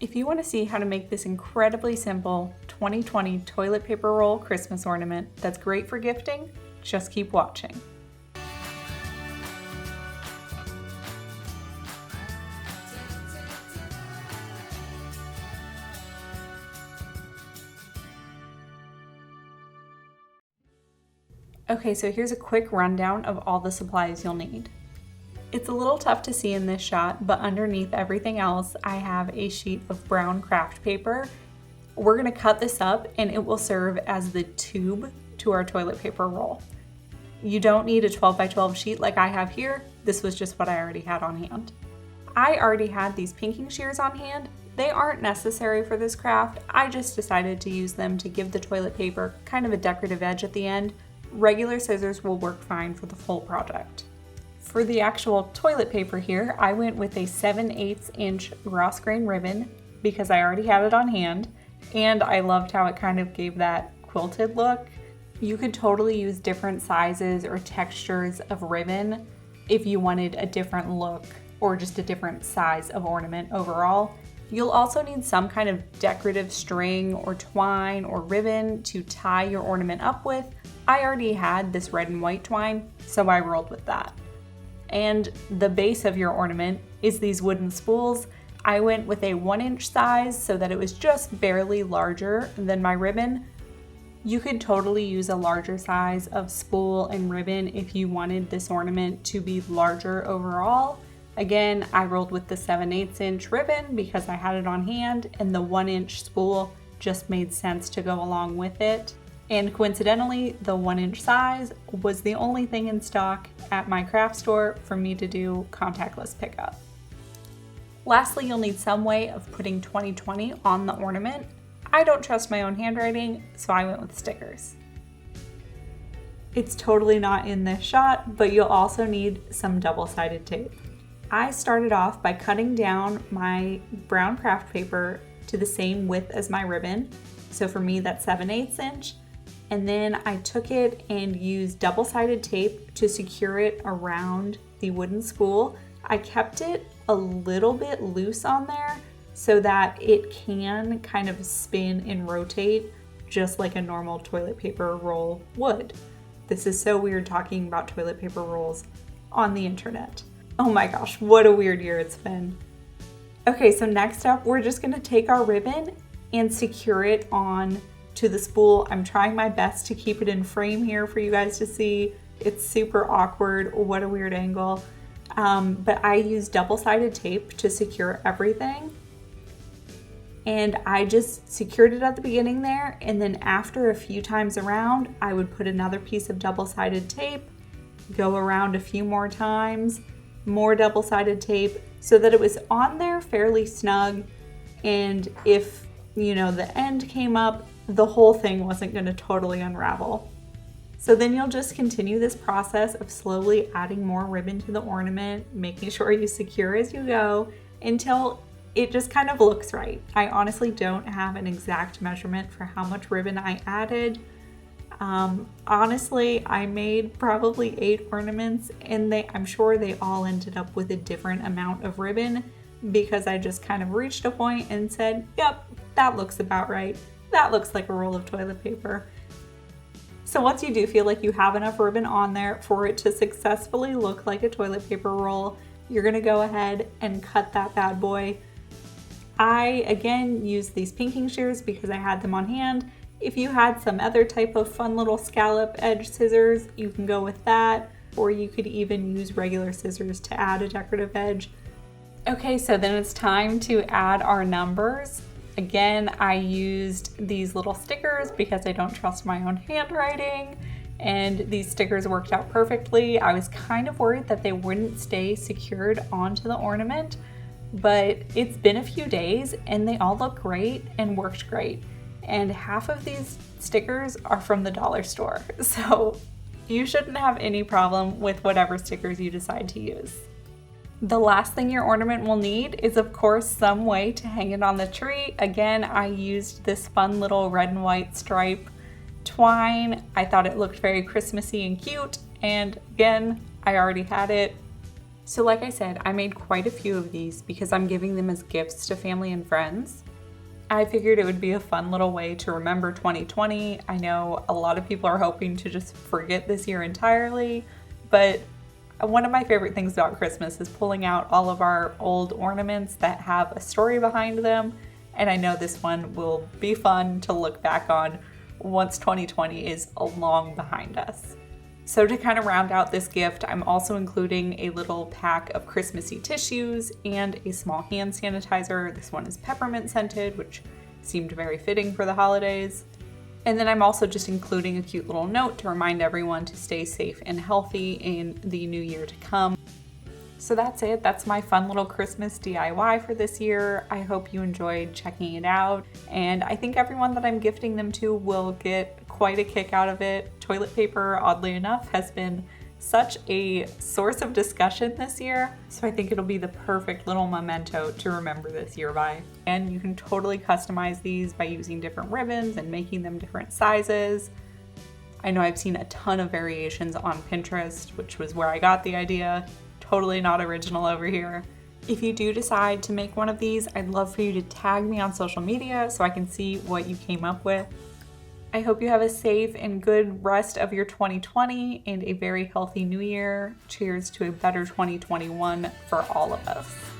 If you want to see how to make this incredibly simple 2020 toilet paper roll Christmas ornament that's great for gifting, just keep watching. Okay, so here's a quick rundown of all the supplies you'll need. It's a little tough to see in this shot, but underneath everything else, I have a sheet of brown craft paper. We're gonna cut this up and it will serve as the tube to our toilet paper roll. You don't need a 12 by 12 sheet like I have here. This was just what I already had on hand. I already had these pinking shears on hand. They aren't necessary for this craft. I just decided to use them to give the toilet paper kind of a decorative edge at the end. Regular scissors will work fine for the full project. For the actual toilet paper here, I went with a 7/8 inch Ross grain ribbon because I already had it on hand, and I loved how it kind of gave that quilted look. You could totally use different sizes or textures of ribbon if you wanted a different look or just a different size of ornament overall. You'll also need some kind of decorative string or twine or ribbon to tie your ornament up with. I already had this red and white twine, so I rolled with that. And the base of your ornament is these wooden spools. I went with a 1-inch size so that it was just barely larger than my ribbon. You could totally use a larger size of spool and ribbon if you wanted this ornament to be larger overall. Again, I rolled with the 7/8 inch ribbon because I had it on hand, and the 1-inch spool just made sense to go along with it. And coincidentally, the 1-inch size was the only thing in stock at my craft store for me to do contactless pickup. Lastly, you'll need some way of putting 2020 on the ornament. I don't trust my own handwriting, so I went with stickers. It's totally not in this shot, but you'll also need some double-sided tape. I started off by cutting down my brown craft paper to the same width as my ribbon. So for me, that's 7/8 inch. And then I took it and used double-sided tape to secure it around the wooden spool. I kept it a little bit loose on there so that it can kind of spin and rotate just like a normal toilet paper roll would. This is so weird talking about toilet paper rolls on the internet. Oh my gosh, what a weird year it's been. Okay, so next up, we're just gonna take our ribbon and secure it on to the spool. I'm trying my best to keep it in frame here for you guys to see. It's super awkward. What a weird angle. But I used double-sided tape to secure everything. And I just secured it at the beginning there. And then after a few times around, I would put another piece of double-sided tape, go around a few more times, more double-sided tape, so that it was on there fairly snug. And if, the end came up, the whole thing wasn't going to totally unravel. So then you'll just continue this process of slowly adding more ribbon to the ornament, making sure you secure as you go until it just kind of looks right. I honestly don't have an exact measurement for how much ribbon I added. Honestly, I made probably 8 ornaments, and I'm sure they all ended up with a different amount of ribbon because I just kind of reached a point and said, yep, that looks about right. That looks like a roll of toilet paper. So once you do feel like you have enough ribbon on there for it to successfully look like a toilet paper roll, you're gonna go ahead and cut that bad boy. I, again, used these pinking shears because I had them on hand. If you had some other type of fun little scallop edge scissors, you can go with that, or you could even use regular scissors to add a decorative edge. Okay, so then it's time to add our numbers. Again, I used these little stickers because I don't trust my own handwriting, and these stickers worked out perfectly. I was kind of worried that they wouldn't stay secured onto the ornament, but it's been a few days and they all look great and worked great. And half of these stickers are from the dollar store, so you shouldn't have any problem with whatever stickers you decide to use. The last thing your ornament will need is, of course, some way to hang it on the tree. Again, I used this fun little red and white stripe twine. I thought it looked very Christmassy and cute, and again, I already had it. So like I said, I made quite a few of these because I'm giving them as gifts to family and friends. I figured it would be a fun little way to remember 2020. I know a lot of people are hoping to just forget this year entirely, but one of my favorite things about Christmas is pulling out all of our old ornaments that have a story behind them, and I know this one will be fun to look back on once 2020 is long behind us. So to kind of round out this gift, I'm also including a little pack of Christmassy tissues and a small hand sanitizer. This one is peppermint scented, which seemed very fitting for the holidays. And then I'm also just including a cute little note to remind everyone to stay safe and healthy in the new year to come. So that's it. That's my fun little Christmas DIY for this year. I hope you enjoyed checking it out. And I think everyone that I'm gifting them to will get quite a kick out of it. Toilet paper, oddly enough, has been such a source of discussion this year. So I think it'll be the perfect little memento to remember this year by. And you can totally customize these by using different ribbons and making them different sizes. I know I've seen a ton of variations on Pinterest, which was where I got the idea. Totally not original over here. If you do decide to make one of these, I'd love for you to tag me on social media so I can see what you came up with. I hope you have a safe and good rest of your 2020 and a very healthy new year. Cheers to a better 2021 for all of us.